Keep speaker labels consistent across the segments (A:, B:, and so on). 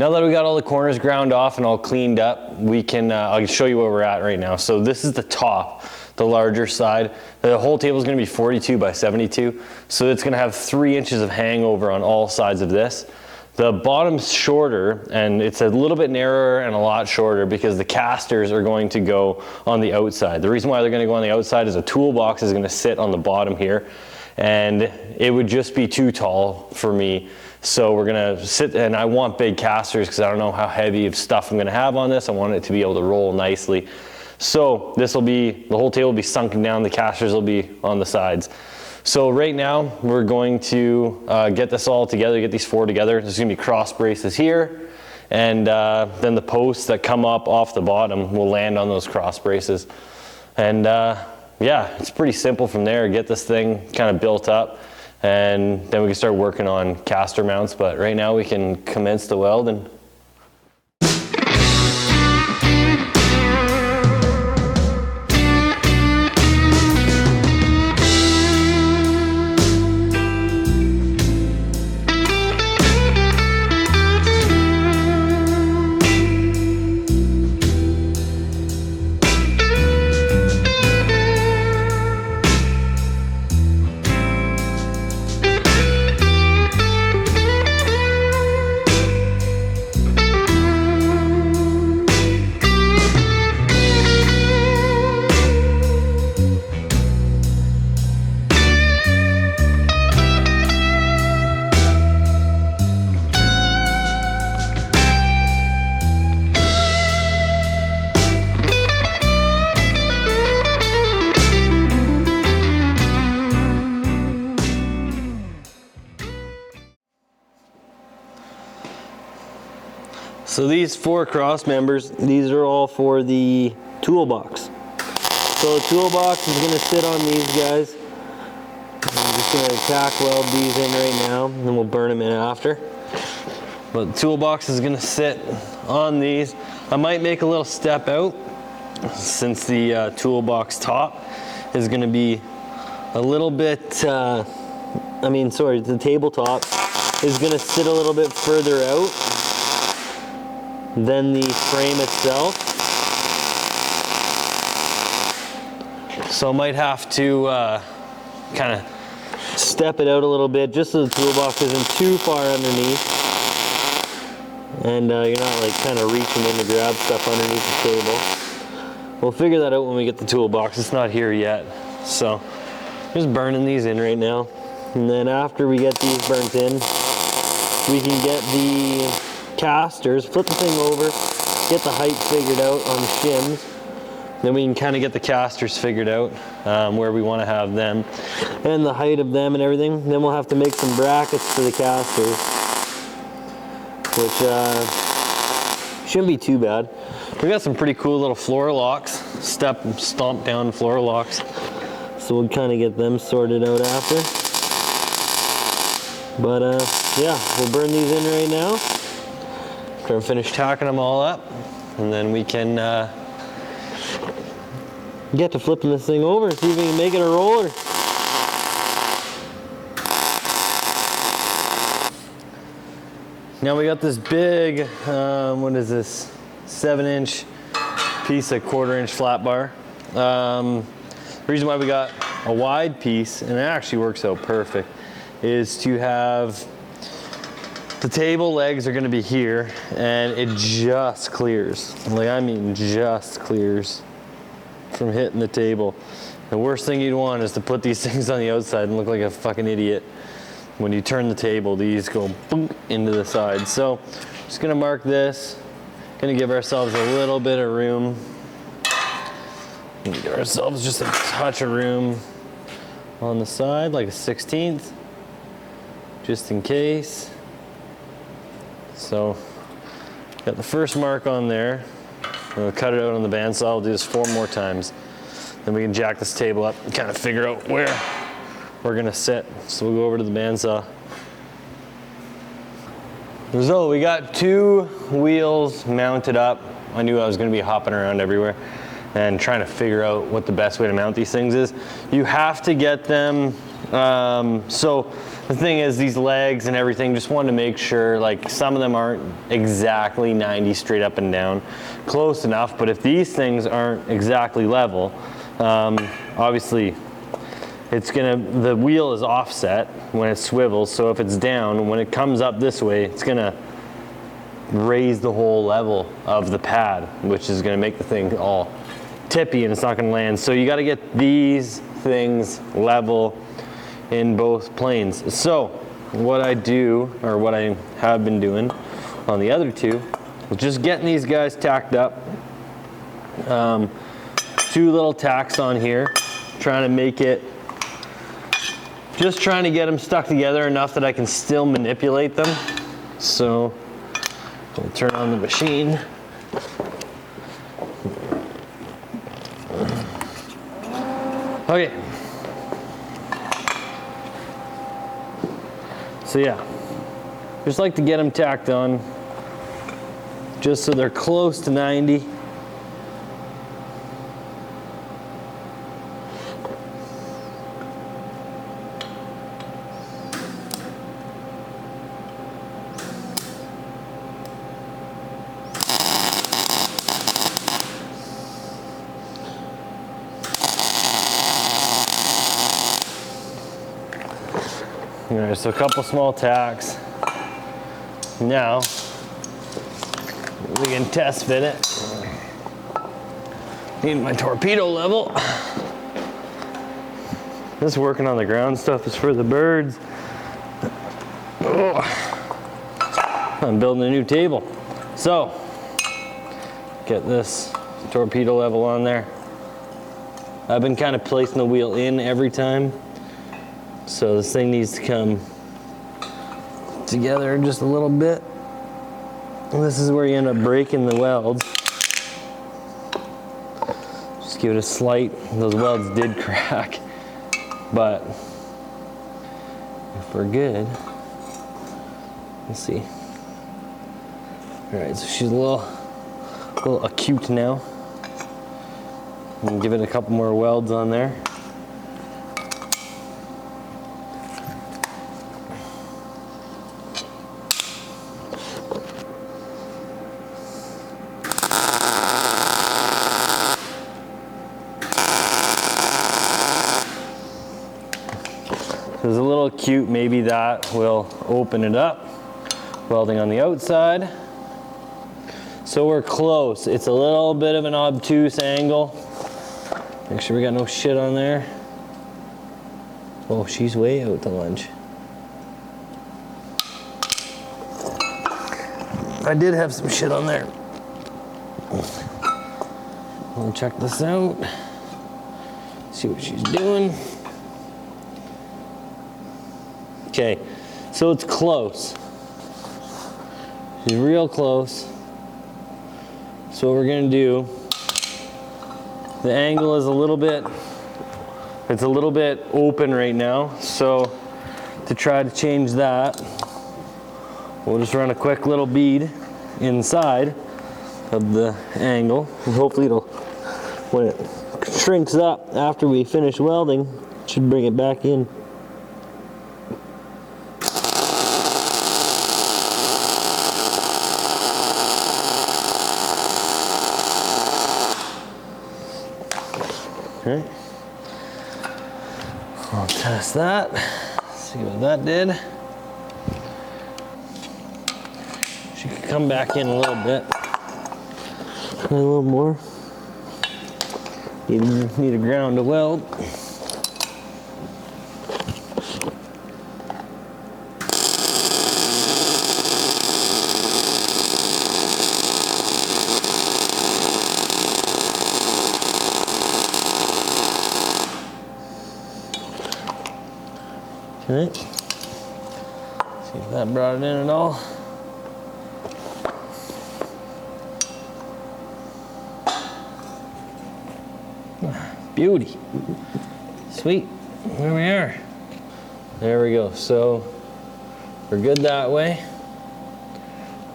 A: Now that we got all the corners ground off and all cleaned up, we can, I'll show you where we're at right now. So this is the top, the larger side. The whole table is gonna be 42 by 72. So it's gonna have 3 inches of hangover on all sides of this. The bottom's shorter, and it's a little bit narrower and a lot shorter because the casters are going to go on the outside. The reason why they're gonna go on the outside is a toolbox is gonna sit on the bottom here, and it would just be too tall for me. So we're gonna sit, and I want big casters because I don't know how heavy of stuff I'm gonna have on this. I want it to be able to roll nicely. So this will be, the whole table will be sunken down, the casters will be on the sides. So right now we're going to get this all together, get these 4 together. There's gonna be cross braces here, and then the posts that come up off the bottom will land on those cross braces. And yeah, it's pretty simple from there. Get this thing kind of built up, and then we can start working on caster mounts. But right now we can commence the weld and so these 4 cross members, these are all for the toolbox. So the toolbox is gonna sit on these guys. I'm just gonna tack weld these in right now, and then we'll burn them in after. But the toolbox is gonna sit on these. I might make a little step out since the toolbox top is gonna be a little bit, the tabletop is gonna sit a little bit further out than the frame itself. So I might have to kind of step it out a little bit just so the toolbox isn't too far underneath, and you're not like kind of reaching in to grab stuff underneath the table. We'll figure that out when we get the toolbox. It's not here yet. So just burning these in right now, and then after we get these burnt in, we can get the casters, flip the thing over, get the height figured out on the shims. Then we can kind of get the casters figured out, where we want to have them and the height of them and everything. Then we'll have to make some brackets for the casters, which shouldn't be too bad. We got some pretty cool little floor locks, stomp down floor locks. So we'll kind of get them sorted out after. But yeah, we'll burn these in right now. Try to finish tacking them all up, and then we can get to flipping this thing over and see if we can make it a roller. Now we got this big, what is this, 7-inch piece of 1/4-inch flat bar. The reason why we got a wide piece, and it actually works out perfect, is to have the table legs are gonna be here, and it just clears. Like, I mean, just clears from hitting the table. The worst thing you'd want is to put these things on the outside and look like a fucking idiot. When you turn the table, these go boom into the side. So, just gonna mark this. Gonna give ourselves a little bit of room. Give ourselves just a touch of room on the side, like a 1/16, just in case. So, got the first mark on there. We'll cut it out on the bandsaw. I'll do this 4 more times. Then we can jack this table up and kind of figure out where we're gonna sit. So we'll go over to the bandsaw. So we got 2 wheels mounted up. I knew I was gonna be hopping around everywhere and trying to figure out what the best way to mount these things is. You have to get them, so The thing is, these legs and everything, just wanted to make sure, like some of them aren't exactly 90 straight up and down, close enough, but if these things aren't exactly level, obviously the wheel is offset when it swivels, so if it's down, when it comes up this way, it's gonna raise the whole level of the pad, which is gonna make the thing all tippy and it's not gonna land. So you gotta get these things level in both planes. So what I do, or what I have been doing on the other two, is just getting these guys tacked up. 2 little tacks on here, trying to make it, just trying to get them stuck together enough that I can still manipulate them. So we'll turn on the machine. Okay. So yeah, just like to get them tacked on, just so they're close to 90. All right, so a couple small tacks. Now, we can test fit it. Need my torpedo level. This working on the ground stuff is for the birds. Oh, I'm building a new table. So, get this torpedo level on there. I've been kind of placing the wheel in every time. So this thing needs to come together just a little bit. And this is where you end up breaking the welds. Just give it a slight, those welds did crack. But if we're good, let's see. All right, so she's a little acute now. And give it a couple more welds on there. There's a little acute, maybe that will open it up. Welding on the outside. So we're close. It's a little bit of an obtuse angle. Make sure we got no shit on there. Oh, she's way out to lunch. I did have some shit on there. We'll check this out. See what she's doing. Okay, so it's close. She's real close. So what we're gonna do, the angle is it's a little bit open right now. So to try to change that, we'll just run a quick little bead inside of the angle. And hopefully when it shrinks up after we finish welding, it should bring it back in. Okay, I'll test that, see what that did. She could come back in a little bit. A little more. Need a ground to weld. Okay. See if that brought it in at all. Beauty. Sweet. There we are. There we go. So we're good that way.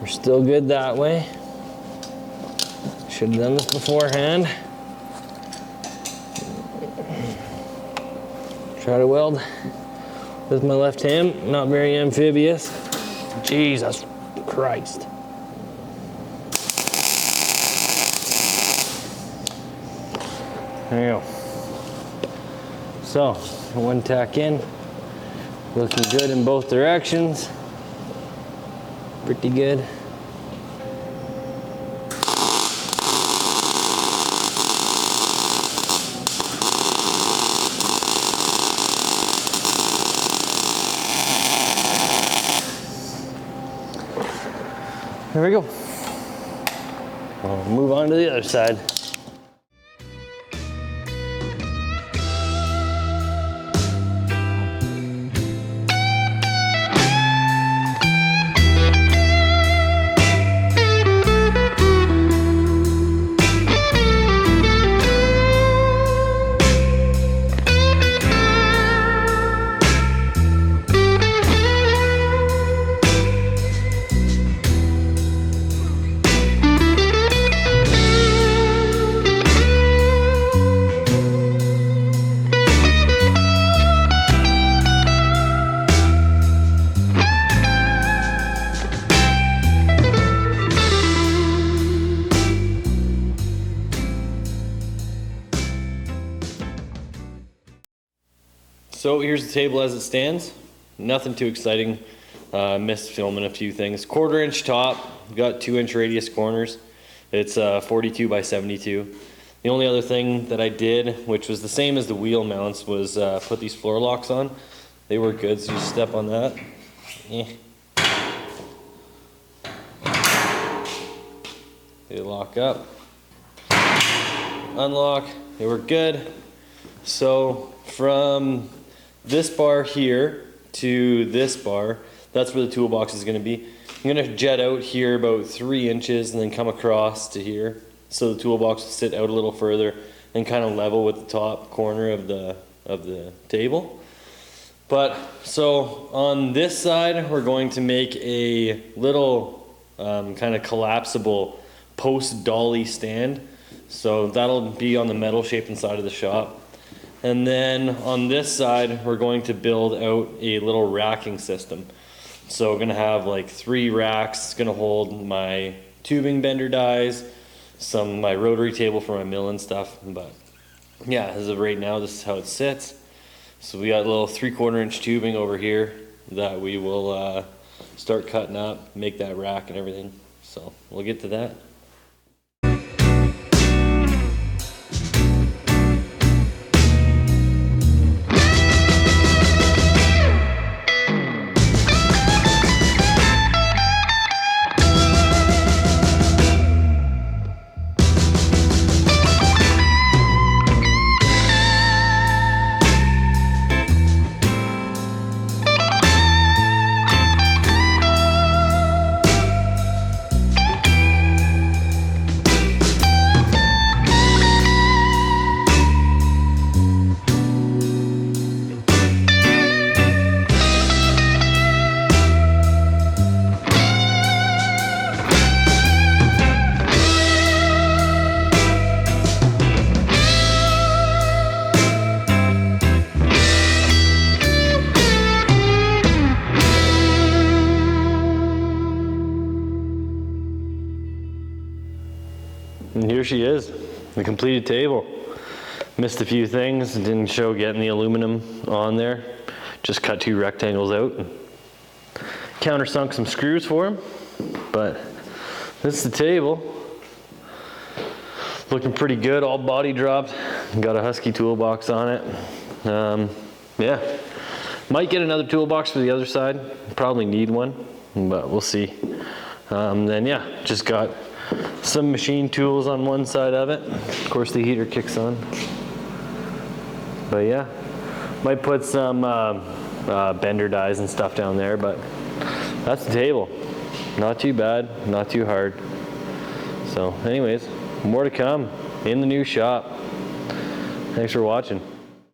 A: We're still good that way. Should have done this beforehand. Try to weld with my left hand, not very amphibious. Jesus Christ. There you go. So, one tack in, looking good in both directions. Pretty good. There we go. I'll move on to the other side. So here's the table as it stands. Nothing too exciting. Missed filming a few things. 1/4 inch top, got 2-inch radius corners. It's 42 by 72. The only other thing that I did, which was the same as the wheel mounts, was put these floor locks on. They were good, so you step on that. They lock up. Unlock, they were good. So from this bar here to this bar, that's where the toolbox is going to be. I'm going to jet out here about 3 inches and then come across to here, so the toolbox will sit out a little further and kind of level with the top corner of the table. But so on this side, we're going to make a little kind of collapsible post dolly stand. So that'll be on the metal shaped inside of the shop. And then on this side, we're going to build out a little racking system. So we're gonna have like 3 racks. It's gonna hold my tubing bender dies, my rotary table for my mill and stuff. But yeah, as of right now, this is how it sits. So we got a little 3/4 inch tubing over here that we will start cutting up, make that rack and everything. So we'll get to that. And here she is, the completed table. Missed a few things, didn't show getting the aluminum on there. Just cut 2 rectangles out. Countersunk some screws for them, but this is the table. Looking pretty good, all body dropped. Got a Husky toolbox on it. Yeah, might get another toolbox for the other side. Probably need one, but we'll see. Then yeah, just got some machine tools on one side of it. Of course the heater kicks on. But yeah, might put some bender dies and stuff down there, but that's the table. Not too bad, not too hard. So anyways, more to come in the new shop. Thanks for watching.